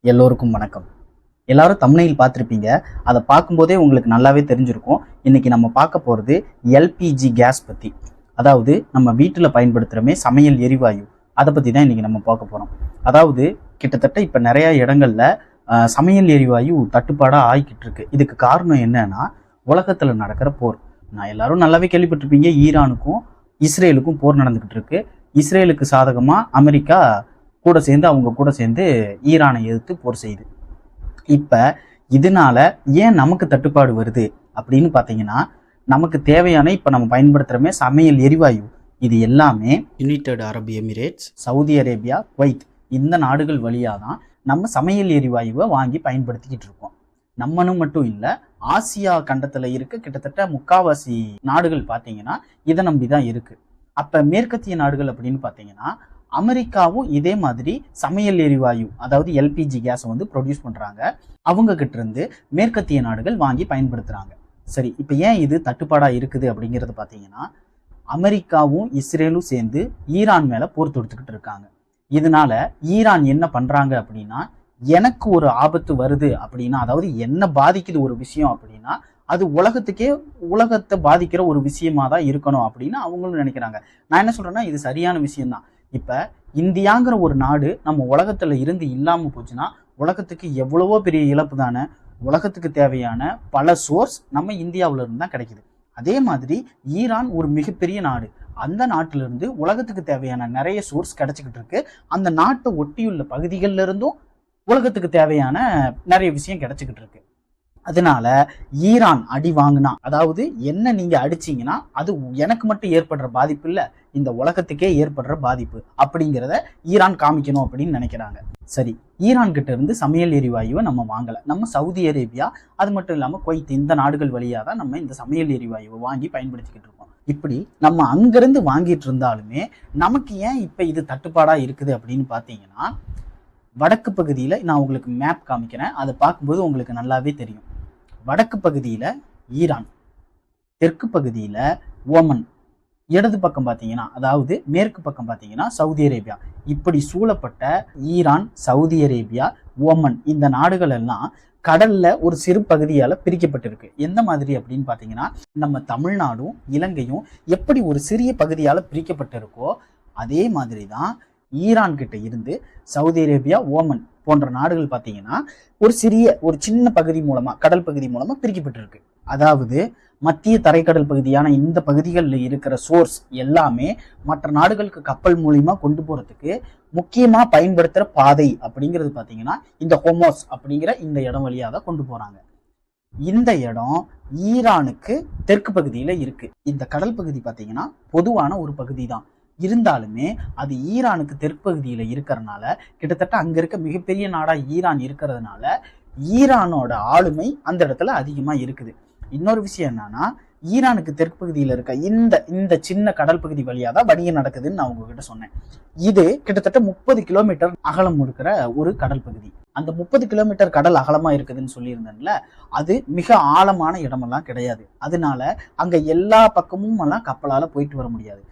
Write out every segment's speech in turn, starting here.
எல்லோருக்கும் வணக்கம். எல்லாரும் தம்ப்நெயில் பார்த்துருப்பீங்க. அதை பார்க்கும்போதே உங்களுக்கு நல்லாவே தெரிஞ்சிருக்கும். இன்னைக்கு நம்ம பார்க்க போகிறது எல்பிஜி கேஸ் பற்றி. அதாவது நம்ம வீட்டில் பயன்படுத்துகிறோமே சமையல் எரிவாயு, அதை பற்றி தான் இன்னைக்கு நம்ம பார்க்க போகிறோம். அதாவது கிட்டத்தட்ட இப்போ நிறையா இடங்களில் சமையல் எரிவாயு தட்டுப்பாடாக ஆகிக்கிட்டு இருக்கு. இதுக்கு காரணம் என்னன்னா உலகத்தில் நடக்கிற போர். நான் எல்லாரும் நல்லாவே கேள்விப்பட்டிருப்பீங்க, ஈரானுக்கும் இஸ்ரேலுக்கும் போர் நடந்துக்கிட்டு இருக்கு. இஸ்ரேலுக்கு சாதகமாக அமெரிக்கா அவங்க கூட சேர்ந்து ஈரானை எதிர்த்து போர் செய்யுது. இப்போ இதனால ஏன் நமக்கு தட்டுப்பாடு வருது அப்படின்னு பார்த்தீங்கன்னா, நமக்கு தேவையான இப்போ நம்ம பயன்படுத்துகிறோமே சமையல் எரிவாயு, இது எல்லாமே யுனைடெட் அரபு எமிரேட்ஸ், சவுதி அரேபியா, குவைத் இந்த நாடுகள் வழியாக தான் நம்ம சமையல் எரிவாயுவை வாங்கி பயன்படுத்திக்கிட்டு இருக்கோம். நம்மனும் மட்டும் இல்லை, ஆசியா கண்டத்தில் இருக்க கிட்டத்தட்ட முக்காவாசி நாடுகள் பார்த்தீங்கன்னா இதை நம்பி தான் இருக்குது. அப்போ மேற்கத்திய நாடுகள் அப்படின்னு பார்த்தீங்கன்னா அமெரிக்காவும் இதே மாதிரி சமையல் எரிவாயு அதாவது எல்பிஜி கேஸை வந்து ப்ரொடியூஸ் பண்ணுறாங்க. அவங்க கிட்ட இருந்து மேற்கத்திய நாடுகள் வாங்கி பயன்படுத்துகிறாங்க. சரி, இப்போ ஏன் இது தட்டுப்பாடாக இருக்குது அப்படிங்கிறது பார்த்தீங்கன்னா, அமெரிக்காவும் இஸ்ரேலும் சேர்ந்து ஈரான் மேலே போர் தொடுத்துக்கிட்டு இருக்காங்க. இதனால ஈரான் என்ன பண்ணுறாங்க அப்படின்னா, எனக்கு ஒரு ஆபத்து வருது அப்படின்னா, அதாவது என்ன பாதிக்குது ஒரு விஷயம் அப்படின்னா, அது உலகத்தை பாதிக்கிற ஒரு விஷயமா தான் இருக்கணும் அப்படின்னு அவங்களும் நினைக்கிறாங்க. நான் என்ன சொல்றேன்னா, இது சரியான விஷயம்தான். இப்போ இந்தியாங்கிற ஒரு நாடு நம்ம உலகத்தில் இருந்து இல்லாமல் போச்சுன்னா உலகத்துக்கு எவ்வளவோ பெரிய இழப்பு தானே. உலகத்துக்கு தேவையான பல சோர்ஸ் நம்ம இந்தியாவில இருந்து தான் கிடைக்குது. அதே மாதிரி ஈரான் ஒரு மிகப்பெரிய நாடு. அந்த நாட்டிலிருந்து உலகத்துக்கு தேவையான நிறைய சோர்ஸ் கிடைச்சிக்கிட்டு இருக்கு. அந்த நாட்டை ஒட்டியுள்ள பகுதிகளில் இருந்தும் உலகத்துக்கு தேவையான நிறைய விஷயம் கிடைச்சிக்கிட்டு இருக்கு. அதனால ஈரான் அடி வாங்கினா, அதாவது என்ன நீங்க அடிச்சீங்கன்னா அது எனக்கு மட்டும் ஏற்படுற பாதிப்பு இல்லை, இந்த உலகத்துக்கே ஏற்படுற பாதிப்பு அப்படிங்கிறத ஈரான் காமிக்கணும் அப்படின்னு நினைக்கிறாங்க. சரி, ஈரான் கிட்ட இருந்து சமையல் எரிவாயுவை நம்ம வாங்கலை. நம்ம சவுதி அரேபியா, அது மட்டும் இல்லாமல் குவைத் இந்த நாடுகள் வழியாக தான் நம்ம இந்த சமையல் எரிவாயுவை வாங்கி பயன்படுத்திக்கிட்டு இருக்கோம். இப்படி நம்ம அங்கிருந்து வாங்கிட்டு இருந்தாலுமே நமக்கு ஏன் இப்போ இது தட்டுப்பாடாக இருக்குது அப்படின்னு பார்த்தீங்கன்னா, வடக்கு பகுதியில் நான் உங்களுக்கு மேப் காமிக்கிறேன், அதை பார்க்கும்போது உங்களுக்கு நல்லாவே தெரியும். வடக்கு பகுதியில் ஈரான், தெற்கு பகுதியில் ஓமன், இடது பக்கம் பார்த்தீங்கன்னா அதாவது மேற்கு பக்கம் பார்த்தீங்கன்னா சவுதி அரேபியா. இப்படி சூழப்பட்ட ஈரான், சவுதி அரேபியா, ஓமன் இந்த நாடுகள் எல்லாம் கடல்ல ஒரு சிறு பகுதியால் பிரிக்கப்பட்டிருக்கு. எந்த மாதிரி அப்படின்னு பார்த்தீங்கன்னா, நம்ம தமிழ்நாடும் இலங்கையும் எப்படி ஒரு சிறிய பகுதியால் பிரிக்கப்பட்டிருக்கோ அதே மாதிரி தான் ஈரான் கிட்ட இருந்து சவுதி அரேபியா, ஓமன் போன்ற நாடுகள் பார்த்தீங்கன்னா ஒரு சின்ன பகுதி மூலமா, கடல் பகுதி மூலமா பிரிக்கப்பட்டிருக்கு. அதாவது மத்திய தரைக்கடல் பகுதியான இந்த பகுதிகளில் இருக்கிற சோர்ஸ் எல்லாமே மற்ற நாடுகளுக்கு கப்பல் மூலியமா கொண்டு போறதுக்கு முக்கியமா பயன்படுத்துற பாதை அப்படிங்கிறது பார்த்தீங்கன்னா இந்த ஹோமோஸ் அப்படிங்கிற இந்த இடம் வழியாக தான் கொண்டு போறாங்க. இந்த இடம் ஈரானுக்கு தெற்கு பகுதியில இருக்கு. இந்த கடல் பகுதி பார்த்தீங்கன்னா பொதுவான ஒரு பகுதி தான். இருந்தாலுமே அது ஈரானுக்கு தெற்கு பகுதியில் இருக்கிறதுனால, கிட்டத்தட்ட அங்க இருக்க மிகப்பெரிய நாடா ஈரான் இருக்கிறதுனால ஈரானோட ஆளுமை அந்த இடத்துல அதிகமா இருக்குது. இன்னொரு விஷயம் என்னன்னா, ஈரானுக்கு தெற்கு பகுதியில் இருக்க இந்த சின்ன கடல் பகுதி வழியா தான் வணிகம் நடக்குதுன்னு நான் உங்ககிட்ட சொன்னேன். இது கிட்டத்தட்ட 30 கிலோமீட்டர் அகலம் இருக்கிற ஒரு கடல் பகுதி. அந்த 30 கிலோமீட்டர் கடல் அகலமா இருக்குதுன்னு சொல்லியிருந்தேன்ல, அது மிக ஆழமான இடமெல்லாம் கிடையாது. அதனால அங்க எல்லா பக்கமும் எல்லாம் கப்பலால போயிட்டு வர முடியாது.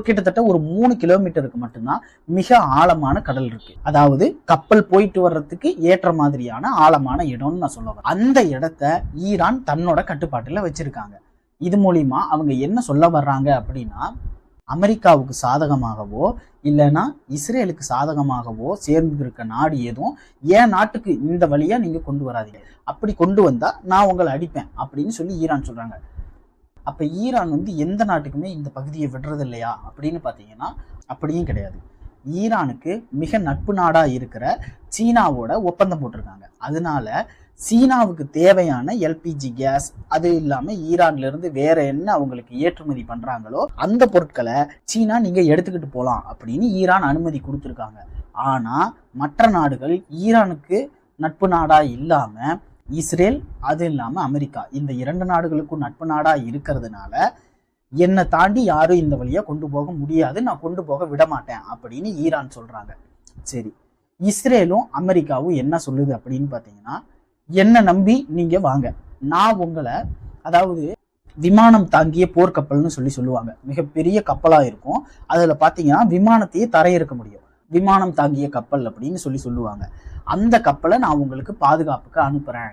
கிட்டத்தட்ட ஒரு 3 கிலோமீட்டருக்கு மட்டும்தான் மிக ஆழமான கடல் இருக்கு. அதாவது கப்பல் போயிட்டு வர்றதுக்கு ஏற்ற மாதிரியான ஆழமான இடம்னு நான் சொல்லுவேன். அந்த இடத்த ஈரான் தன்னோட கட்டுப்பாட்டுல வச்சிருக்காங்க. இது மூலியமா அவங்க என்ன சொல்ல வர்றாங்க அப்படின்னா, அமெரிக்காவுக்கு சாதகமாகவோ இல்லைன்னா இஸ்ரேலுக்கு சாதகமாகவோ சேர்ந்து இருக்க நாடு எதுவும் என் நாட்டுக்கு இந்த வழியா நீங்க கொண்டு வராதீங்க, அப்படி கொண்டு வந்தா நான் உங்களை அடிப்பேன் அப்படின்னு சொல்லி ஈரான் சொல்றாங்க. அப்ப ஈரான் வந்து எந்த நாட்டுக்குமே இந்த பகுதியை விடுறது இல்லையா அப்படின்னு பார்த்தீங்கன்னா அப்படியும் கிடையாது. ஈரானுக்கு மிக நட்பு நாடா இருக்கிற சீனாவோட ஒப்பந்தம் போட்டிருக்காங்க. அதனால சீனாவுக்கு தேவையான எல்பிஜி கேஸ், அது இல்லாம ஈரான்ல இருந்து வேற என்ன அவங்களுக்கு ஏற்றுமதி பண்றாங்களோ அந்த பொருட்களை சீனா நீங்க எடுத்துக்கிட்டு போலாம் அப்படின்னு ஈரான் அனுமதி கொடுத்துருக்காங்க. ஆனா மற்ற நாடுகள் ஈரானுக்கு நட்பு நாடா இல்லாம இஸ்ரேல், அது இல்லாம அமெரிக்கா, இந்த 2 நாடுகளுக்கும் நட்பு நாடா இருக்கிறதுனால என்னை தாண்டி யாரும் இந்த வழியா கொண்டு போக முடியாது, நான் கொண்டு போக விட மாட்டேன் அப்படின்னு ஈரான் சொல்றாங்க. சரி, இஸ்ரேலும் அமெரிக்காவும் என்ன சொல்லுது அப்படின்னு பார்த்தீங்கன்னா, என்னை நம்பி நீங்க வாங்க, நான் உங்களை, அதாவது விமானம் தாங்கிய போர்க்கப்பல்னு சொல்லுவாங்க, மிகப்பெரிய கப்பலா இருக்கும். அதுல பாத்தீங்கன்னா விமானத்தையே தரையிறக்க முடியும், விமானம் தாங்கிய கப்பல் அப்படின்னு சொல்லுவாங்க. அந்த கப்பலை நான் உங்களுக்கு பாதுகாப்புக்கு அனுப்புறேன்.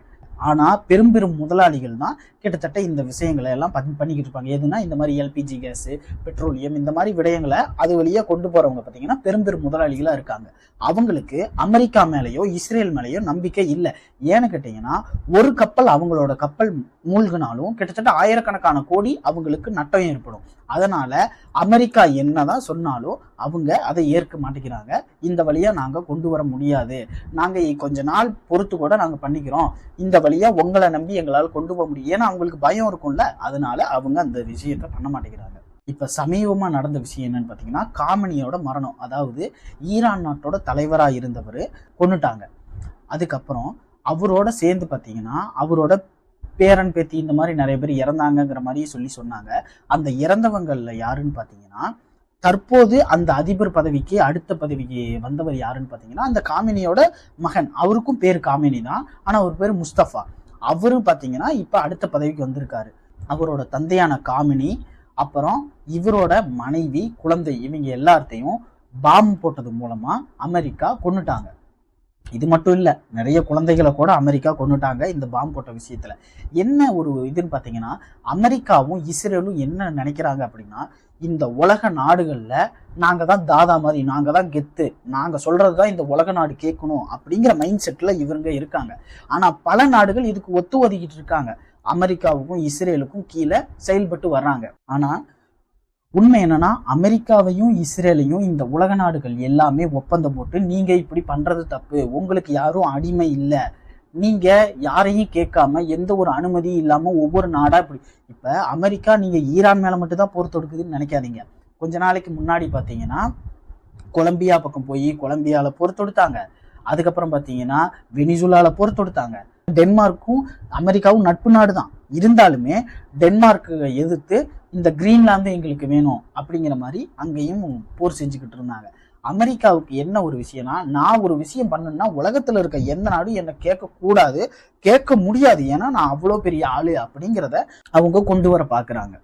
ஆனா பெரும் முதலாளிகள் தான் கிட்டத்தட்ட இந்த விஷயங்களை எல்லாம் பண்ணிக்கிட்டு இருப்பாங்க. எதுனா இந்த மாதிரி எல்பிஜி கேஸ், பெட்ரோலியம், இந்த மாதிரி விடயங்களை அது வழியா கொண்டு போறவங்க பார்த்தீங்கன்னா பெரும் முதலாளிகளா இருக்காங்க. அவங்களுக்கு அமெரிக்கா மேலேயோ இஸ்ரேல் மேலேயோ நம்பிக்கை இல்லை. ஏன்னு கேட்டீங்கன்னா ஒரு கப்பல் அவங்களோட கப்பல் மூழ்கினாலும் கிட்டத்தட்ட ஆயிரக்கணக்கான கோடி அவங்களுக்கு நட்டம் ஏற்படும். அதனால அமெரிக்கா என்னதான் சொன்னாலும் அவங்க அதை ஏற்க மாட்டேங்கிறாங்க. இந்த வழியா நாங்க கொண்டு வர முடியாது, நாங்க கொஞ்ச நாள் பொறுத்து கூட நாங்க பண்ணிக்கிறோம், இந்த வழியா உங்களை நம்பி எங்களால் கொண்டு போக முடியும். ஏன்னா அவங்களுக்கு பயம் இருக்கும்ல, அதனால அவங்க அந்த விஷயத்த பண்ண மாட்டேங்கிறாங்க. இப்ப சமீபமா நடந்த விஷயம் என்னன்னு பாத்தீங்கன்னா காமனியோட மரணம். அதாவது ஈரான் நாட்டோட தலைவரா இருந்தவர் கொன்னுட்டாங்க. அதுக்கப்புறம் அவரோட சேர்ந்து பாத்தீங்கன்னா அவரோட பேரன் பேத்தி இந்த மாதிரி நிறைய பேர் இறந்தாங்கிற மாதிரி சொன்னாங்க. அந்த இறந்தவங்கள்ல யாருன்னு பாத்தீங்கன்னா தற்போது அந்த அதிபர் பதவிக்கு அடுத்த பதவிக்கு வந்தவர் யாருன்னு பாத்தீங்கன்னா அந்த காமினியோட மகன். அவருக்கும் பேர் காமினி தான், ஆனா அவர் பேர் முஸ்தபா. அவரும் பாத்தீங்கன்னா இப்ப அடுத்த பதவிக்கு வந்திருக்காரு. அவரோட தந்தையான காமினி, அப்புறம் இவரோட மனைவி, குழந்தை, இவங்க எல்லாத்தையும் பாம்பு போட்டது மூலமா அமெரிக்கா கொன்னுட்டாங்க. இது மட்டும் இல்ல, நிறைய குழந்தைகளை கூட அமெரிக்கா கொன்னுட்டாங்க இந்த பாம்பு போட்ட விஷயத்துல. என்ன ஒரு இதுன்னு பாத்தீங்கன்னா அமெரிக்காவும் இஸ்ரேலும் என்ன நினைக்கிறாங்க அப்படின்னா இந்த உலக நாடுகள்ல நாங்க தான் தாதா மாதிரி, நாங்க தான் கெத்து, நாங்க சொல்றதுதான் இந்த உலக நாடு கேட்கணும் அப்படிங்கிற மைண்ட் செட்ல இவங்க இருக்காங்க. ஆனா பல நாடுகள் இதுக்கு ஒத்து ஒதுக்கிட்டு இருக்காங்க, அமெரிக்காவுக்கும் இஸ்ரேலுக்கும் கீழே செயல்பட்டு வர்றாங்க. ஆனா உண்மை என்னன்னா அமெரிக்காவையும் இஸ்ரேலையும் இந்த உலக நாடுகள் எல்லாமே ஒப்பந்தம் போட்டு நீங்க இப்படி பண்றது தப்பு, உங்களுக்கு யாரும் அடிமை இல்லை, நீங்க யாரையும் கேட்காம எந்த ஒரு அனுமதியும் இல்லாம ஒவ்வொரு நாடா இப்ப அமெரிக்கா நீங்க ஈரான் மேல மட்டும் தான் போர் தொடுக்குதுன்னு நினைக்காதீங்க. கொஞ்ச நாளைக்கு முன்னாடி பாத்தீங்கன்னா கொலம்பியா பக்கம் போய் கொலம்பியால போர் தொடுத்தாங்க. அதுக்கப்புறம் பாத்தீங்கன்னா வெனிசுலால போர் தொடுத்தாங்க. டென்மார்க்கும் அமெரிக்காவும் நட்பு நாடு தான், இருந்தாலுமே டென்மார்க்கு எதிர்த்து இந்த கிரீன்லாந்து எங்களுக்கு வேணும் அப்படிங்கிற மாதிரி அங்கேயும் போர் செஞ்சுக்கிட்டு இருந்தாங்க. அமெரிக்காவுக்கு என்ன ஒரு விஷயம்னா நான் ஒரு விஷயம் பண்ணணும்னா உலகத்துல இருக்க எந்த நாடும் என்னை கேட்க கூடாது, கேட்க முடியாது, ஏன்னா நான் அவ்வளோ பெரிய ஆளு அப்படிங்கிறத அவங்க கொண்டு வர பாக்குறாங்க.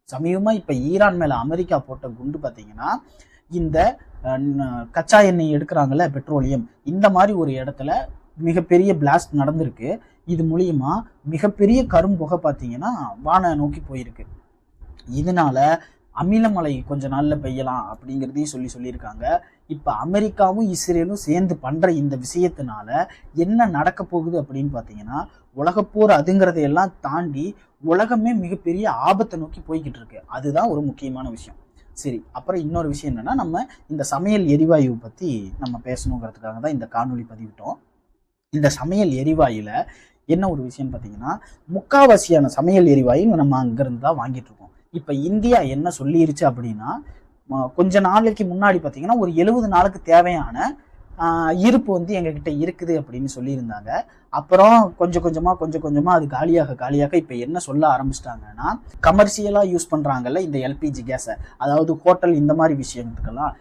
சமீபமா இப்ப ஈரான் மேல அமெரிக்கா போட்ட குண்டு பாத்தீங்கன்னா இந்த கச்சா எண்ணெய் எடுக்கிறாங்கல்ல, பெட்ரோலியம், இந்த மாதிரி ஒரு இடத்துல மிகப்பெரிய பிளாஸ்ட் நடந்திருக்கு. இது மூலியமா மிகப்பெரிய கரும்புகை பார்த்தீங்கன்னா வானை நோக்கி போயிருக்கு. இதனால அமிலமழை கொஞ்ச நாள்ல பெய்யலாம் அப்படிங்கிறதையும் சொல்லியிருக்காங்க. இப்ப அமெரிக்காவும் இஸ்ரேலும் சேர்ந்து பண்ற இந்த விஷயத்தினால என்ன நடக்க போகுது அப்படின்னு பாத்தீங்கன்னா உலகப்போர் அதுங்கிறதையெல்லாம் தாண்டி உலகமே மிகப்பெரிய ஆபத்தை நோக்கி போய்கிட்டு இருக்கு. அதுதான் ஒரு முக்கியமான விஷயம். சரி, அப்புறம் இன்னொரு விஷயம் என்னன்னா நம்ம இந்த சமையல் எரிவாயு பத்தி நம்ம பேசணுங்கிறதுக்காக தான் இந்த காணொலி பதிவிட்டோம். இந்த சமையல் எரிவாயுல என்ன ஒரு விஷயம் பார்த்தீங்கன்னா முக்காவாசியான சமையல் எரிவாயு நம்ம அங்கிருந்து தான் வாங்கிட்டு இருக்கோம். இப்ப இந்தியா என்ன சொல்லிருச்சு அப்படின்னா கொஞ்ச நாளைக்கு முன்னாடி பார்த்தீங்கன்னா ஒரு 70 நாளுக்கு தேவையான இருப்பு வந்து எங்ககிட்ட இருக்குது அப்படின்னு சொல்லியிருந்தாங்க. அப்புறம் கொஞ்சம் கொஞ்சமா அது காலியாக இப்ப என்ன சொல்ல ஆரம்பிச்சிட்டாங்கன்னா கமர்ஷியலா யூஸ் பண்றாங்கல்ல இந்த எல்பிஜி கேஸை, அதாவது ஹோட்டல் இந்த மாதிரி விஷயத்துக்கெல்லாம்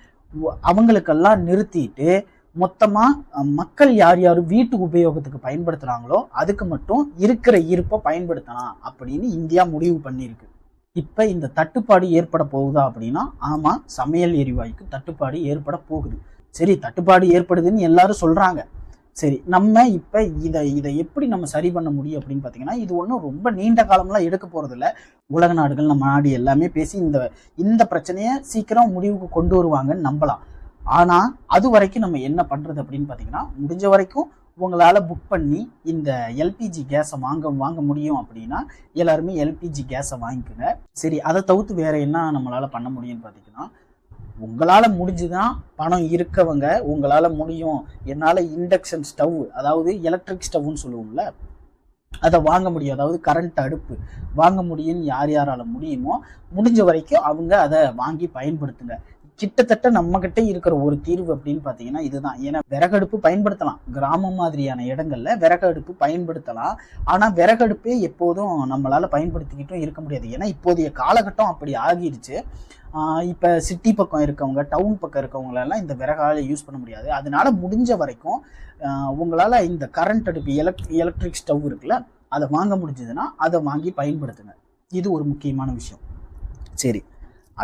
அவங்களுக்கெல்லாம் நிறுத்திட்டு மொத்தமா மக்கள் யார் யாரு வீட்டு உபயோகத்துக்கு பயன்படுத்துறாங்களோ அதுக்கு மட்டும் இருக்கிற இருப்பை பயன்படுத்தலாம் அப்படின்னு இந்தியா முடிவு பண்ணியிருக்கு. இப்ப இந்த தட்டுப்பாடு ஏற்பட போகுதா அப்படின்னா ஆமா, சமையல் எரிவாயுக்கு தட்டுப்பாடு ஏற்பட போகுது. சரி, தட்டுப்பாடு ஏற்படுதுன்னு எல்லாரும் சொல்றாங்க. சரி, நம்ம இப்ப இதை எப்படி நம்ம சரி பண்ண முடியும் அப்படின்னு பாத்தீங்கன்னா இது ஒன்றும் ரொம்ப நீண்ட காலம்லாம் எடுக்க போறது இல்லை. உலக நாடுகள் நம்ம நாடு எல்லாமே பேசி இந்த பிரச்சனையை சீக்கிரம் முடிவுக்கு கொண்டு வருவாங்கன்னு நம்பலாம். ஆனா அது வரைக்கும் நம்ம என்ன பண்றது அப்படின்னு பாத்தீங்கன்னா முடிஞ்ச வரைக்கும் உங்களால புக் பண்ணி இந்த எல்பிஜி கேஸை வாங்க முடியும் அப்படின்னா எல்லாருமே எல்பிஜி கேஸை வாங்கிக்கோங்க. சரி, அதை தவிர்த்து வேற என்ன நம்மளால பண்ண முடியும்னு பாத்தீங்கன்னா உங்களால முடிஞ்சுதான் பணம் இருக்கவங்க உங்களால முடியும், என்னால இண்டக்ஷன் ஸ்டவ், அதாவது எலக்ட்ரிக் ஸ்டவ்னு சொல்லுவோம்ல, அதை வாங்க முடியும், அதாவது கரண்ட் அடுப்பு வாங்க முடியும்னு யாரால முடியுமோ முடிஞ்ச வரைக்கும் அவங்க அதை வாங்கி பயன்படுத்துங்க. கிட்டத்தட்ட நம்ம கிட்ட இருக்கிற ஒரு தீர்வு அப்படின்னு பாத்தீங்கன்னா இதுதான். ஏன்னா விறகடுப்பு பயன்படுத்தலாம், கிராமம் மாதிரியான இடங்கள்ல விறகடுப்பு பயன்படுத்தலாம். ஆனா விறகடுப்பே எப்போதும் நம்மளால பயன்படுத்திக்கிட்டும் இருக்க முடியாது, ஏன்னா இப்போதைய காலகட்டம் அப்படி ஆகிருச்சு. இப்ப சிட்டி பக்கம் இருக்கவங்க, டவுன் பக்கம் இருக்கவங்களெல்லாம் இந்த விறகால யூஸ் பண்ண முடியாது. அதனால முடிஞ்ச வரைக்கும் உங்களால இந்த கரண்ட் அடுப்பு எலக்ட்ரிக் ஸ்டவ் இருக்குல்ல, அதை வாங்க முடிஞ்சதுன்னா அதை வாங்கி பயன்படுத்துங்க. இது ஒரு முக்கியமான விஷயம். சரி,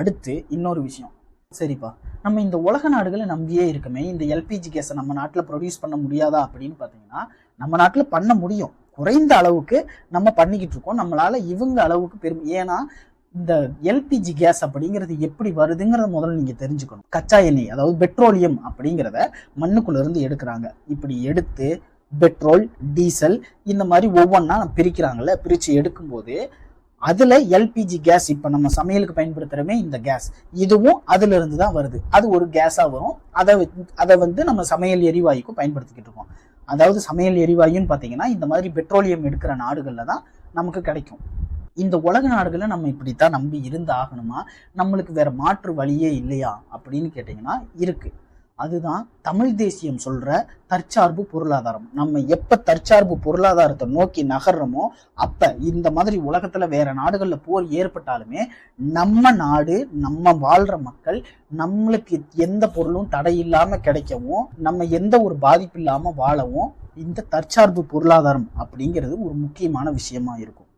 அடுத்து இன்னொரு விஷயம், சரிப்பா, நம்ம இந்த உலக நாடுகளை நம்பியே இருக்குமே, இந்த எல்பிஜி கேஸை நம்ம நாட்டில் ப்ரொடியூஸ் பண்ண முடியாதா அப்படின்னு பார்த்தீங்கன்னா, நம்ம நாட்டில் பண்ண முடியும். குறைந்த அளவுக்கு நம்ம பண்ணிக்கிட்டு இருக்கோம். நம்மளால இவங்க அளவுக்கு ஏன்னா இந்த எல்பிஜி கேஸ் அப்படிங்கிறது எப்படி வருதுங்கிறத முதல்ல நீங்க தெரிஞ்சுக்கணும். கச்சா எண்ணெய், அதாவது பெட்ரோலியம் அப்படிங்கிறத மண்ணுக்குள்ள இருந்து எடுக்கிறாங்க. இப்படி எடுத்து பெட்ரோல், டீசல் இந்த மாதிரி ஒவ்வொன்றா பிரிக்கிறாங்கல்ல. பிரித்து எடுக்கும்போது அதுல எல்பிஜி கேஸ், இப்ப நம்ம சமையலுக்கு பயன்படுத்துறமே இந்த கேஸ், இதுவும் அதுல இருந்து தான் வருது. அது ஒரு கேஸா வரும். அதை நம்ம சமையல் எரிவாயுக்கும் பயன்படுத்திக்கிட்டு இருக்கோம். அதாவது சமையல் எரிவாயுன்னு பாத்தீங்கன்னா இந்த மாதிரி பெட்ரோலியம் எடுக்கிற நாடுகள்ல தான் நமக்கு கிடைக்கும். இந்த உலக நாடுகளை நம்ம இப்படித்தான் நம்பி இருந்து ஆகணுமா? நம்மளுக்கு வேற மாற்று வழியே இல்லையா அப்படின்னு கேட்டீங்கன்னா இருக்கு. அதுதான் தமிழ் தேசியம் சொல்ற தற்சார்பு பொருளாதாரம். நம்ம எப்ப தற்சார்பு பொருளாதாரத்தை நோக்கி நகர்றோமோ அப்ப இந்த மாதிரி உலகத்துல வேற நாடுகள்ல போர் ஏற்பட்டாலுமே நம்ம நாடு, நம்ம வாழ்ற மக்கள், நம்மளுக்கு எந்த பொருளும் தடை இல்லாம கிடைக்கவும், நம்ம எந்த ஒரு பாதிப்பு இல்லாம வாழவும் இந்த தற்சார்பு பொருளாதாரம் அப்படிங்கிறது ஒரு முக்கியமான விஷயமா இருக்கும்.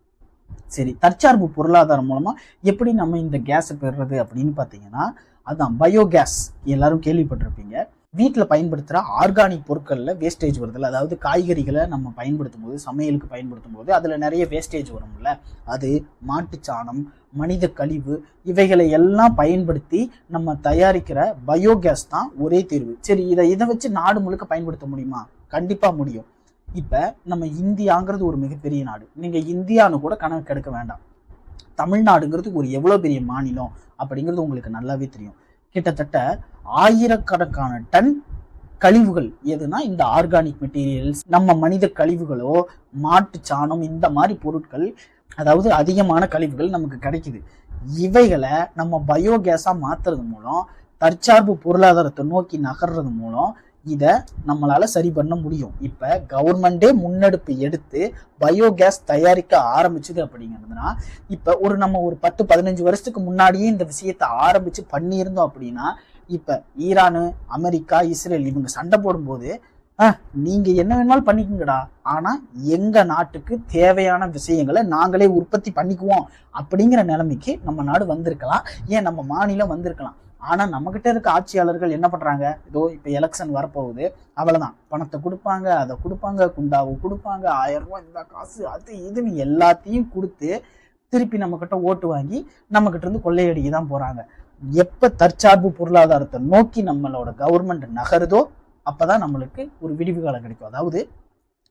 சரி, தற்சார்பு பொருளாதாரம் மூலமா எப்படி நம்ம இந்த கேஸை பெறுறது அப்படின்னு பார்த்தீங்கன்னா, அதுதான் பயோகேஸ். எல்லாரும் கேள்விப்பட்டிருப்பீங்க. வீட்டில் பயன்படுத்துகிற ஆர்கானிக் பொருட்களில் வேஸ்டேஜ் வருதுல்ல, அதாவது காய்கறிகளை நம்ம பயன்படுத்தும் போது, சமையலுக்கு பயன்படுத்தும் போது அதில் நிறைய வேஸ்டேஜ் வரும்ல. அது மாட்டுச்சாணம், மனித கழிவு, இவைகளை எல்லாம் பயன்படுத்தி நம்ம தயாரிக்கிற பயோகேஸ் தான் ஒரே தீர்வு. சரி, இதை வச்சு நாடு முழுக்க பயன்படுத்த முடியுமா? கண்டிப்பா முடியும். இப்ப நம்ம இந்தியாங்கிறது ஒரு மிகப்பெரிய நாடு. நீங்க இந்தியான்னு கூட கணக்கு எடுக்க வேண்டாம். தமிழ்நாடுங்கிறது ஒரு எவ்வளவு பெரிய மாநிலம் அப்படிங்கிறது உங்களுக்கு நல்லாவே தெரியும். கிட்டத்தட்ட ஆயிரக்கணக்கான டன் கழிவுகள், எதுனா இந்த ஆர்கானிக் மெட்டீரியல்ஸ், நம்ம மனித கழிவுகளோ, மாட்டு சாணம், இந்த மாதிரி பொருட்கள், அதாவது அதிகமான கழிவுகள் நமக்கு கிடைக்குது. இவைகளை நம்ம பயோகேஸா மாத்துறது மூலம், தற்சார்பு பொருளாதாரத்தை நோக்கி நகர்றது மூலம் இதை நம்மளால சரி பண்ண முடியும். இப்ப கவர்மெண்டே முன்னெடுப்பு எடுத்து பயோகேஸ் தயாரிக்க ஆரம்பிச்சது அப்படிங்கிறதுனா, இப்ப நம்ம ஒரு 10-15 வருஷத்துக்கு முன்னாடியே இந்த விஷயத்தை ஆரம்பிச்சு பண்ணியிருந்தோம் அப்படின்னா, இப்ப ஈரானு, அமெரிக்கா, இஸ்ரேல் இவங்க சண்டை போடும்போது நீங்க என்ன வேணாலும் பண்ணிக்கங்கடா, ஆனா எங்க நாட்டுக்கு தேவையான விஷயங்களை நாங்களே உற்பத்தி பண்ணிக்குவோம் அப்படிங்கிற நிலைமைக்கு நம்ம நாடு வந்திருக்கலாம். ஏன் நம்ம மாநிலம் வந்திருக்கலாம். ஆனா நம்ம கிட்ட இருக்க ஆட்சியாளர்கள் என்ன பண்றாங்க? இதோ இப்ப எலெக்ஷன் வரப்போகுது, அவ்வளவுதான், பணத்தை கொடுப்பாங்க, அதை கொடுப்பாங்க, குண்டாவை கொடுப்பாங்க, 1000 ரூபாய் இந்த காசு, அது இதுன்னு எல்லாத்தையும் கொடுத்து திருப்பி நம்ம கிட்ட ஓட்டு வாங்கி நம்ம கிட்ட இருந்து கொள்ளையடிக்க தான் போறாங்க. எப்ப தற்சார்பு பொருளாதாரத்தை நோக்கி நம்மளோட கவர்மெண்ட் நகருதோ அப்பதான் நம்மளுக்கு ஒரு விடிவு காலம் கிடைக்கும். அதாவது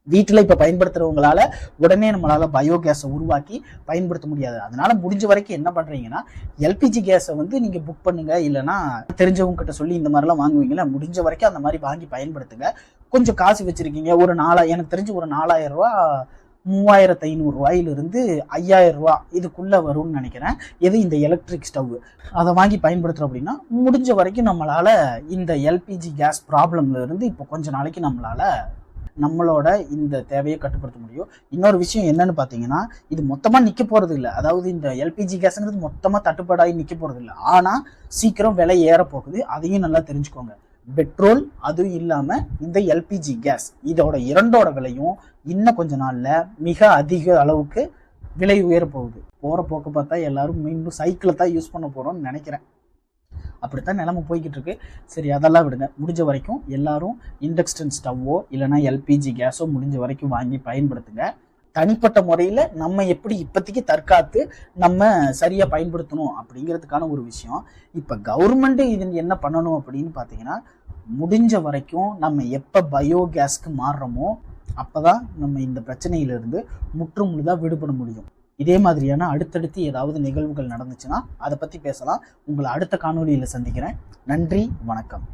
வீட்டுல இப்ப பயன்படுத்துறவங்களால உடனே நம்மளால பயோகேஸை உருவாக்கி பயன்படுத்த முடியாது. அதனால முடிஞ்ச வரைக்கும் என்ன பண்றீங்கன்னா, எல்பிஜி கேஸை நீங்க புக் பண்ணுங்க, இல்லைன்னா தெரிஞ்சவங்க கிட்ட சொல்லி இந்த மாதிரிலாம் வாங்குவீங்களா, முடிஞ்ச வரைக்கும் அந்த மாதிரி வாங்கி பயன்படுத்துங்க. கொஞ்சம் காசு வச்சிருக்கீங்க, ஒரு எனக்கு தெரிஞ்சு ஒரு 4000 ரூபா 3500 ரூபாயிலிருந்து 5000 ரூபா இதுக்குள்ள வரும்னு நினைக்கிறேன். எது இந்த எலக்ட்ரிக் ஸ்டவ், அதை வாங்கி பயன்படுத்துறோம் அப்படின்னா முடிஞ்ச வரைக்கும் நம்மளால இந்த எல்பிஜி கேஸ் ப்ராப்ளம்ல இருந்து இப்போ கொஞ்ச நாளைக்கு நம்மளோட இந்த தேவையை கட்டுப்படுத்த முடியும். இன்னொரு விஷயம் என்னன்னு பாத்தீங்கன்னா, இது மொத்தமா நிக்க போறது இல்லை. அதாவது இந்த எல்பிஜி கேஸ்ங்கிறது மொத்தமா தட்டுப்பாடாகி நிக்க போறது இல்லை. ஆனா சீக்கிரம் விலை ஏற போகுது, அதையும் நல்லா தெரிஞ்சுக்கோங்க. பெட்ரோல், அதுவும் இல்லாம இந்த எல்பிஜி கேஸ், இதோட இரண்டோட விலையும் இன்னும் கொஞ்ச நாள்ல மிக அதிக அளவுக்கு விலை உயர போகுது. போற போக்கு பார்த்தா எல்லாரும் மீண்டும் சைக்கிளை தான் யூஸ் பண்ண போறோம்னு நினைக்கிறேன். அப்படித்தான் நிலைமை போய்கிட்டு இருக்கு. சரி, அதெல்லாம் விடுங்க. முடிஞ்ச வரைக்கும் எல்லாரும் இண்டக்ஷன் ஸ்டவ்வோ இல்லைன்னா எல்பிஜி கேஸோ முடிஞ்ச வரைக்கும் வாங்கி பயன்படுத்துங்க. தனிப்பட்ட முறையில் நம்ம எப்படி இப்போதைக்கு தற்காத்து நம்ம சரியாக பயன்படுத்தணும் அப்படிங்கிறதுக்கான ஒரு விஷயம். இப்போ கவர்மெண்ட்டு இது என்ன பண்ணணும் அப்படின்னு பார்த்தீங்கன்னா, முடிஞ்ச வரைக்கும் நம்ம எப்போ பயோகேஸ்க்கு மாறுறோமோ அப்போ தான் நம்ம இந்த பிரச்சனையிலிருந்து முற்றுமுழுதாக விடுபட முடியும். இதே மாதிரியான அடுத்தடுத்து ஏதாவது நிகழ்வுகள் நடந்துச்சுன்னா அதை பற்றி பேசலாம். உங்களை அடுத்த காணொலியில் சந்திக்கிறேன். நன்றி, வணக்கம்.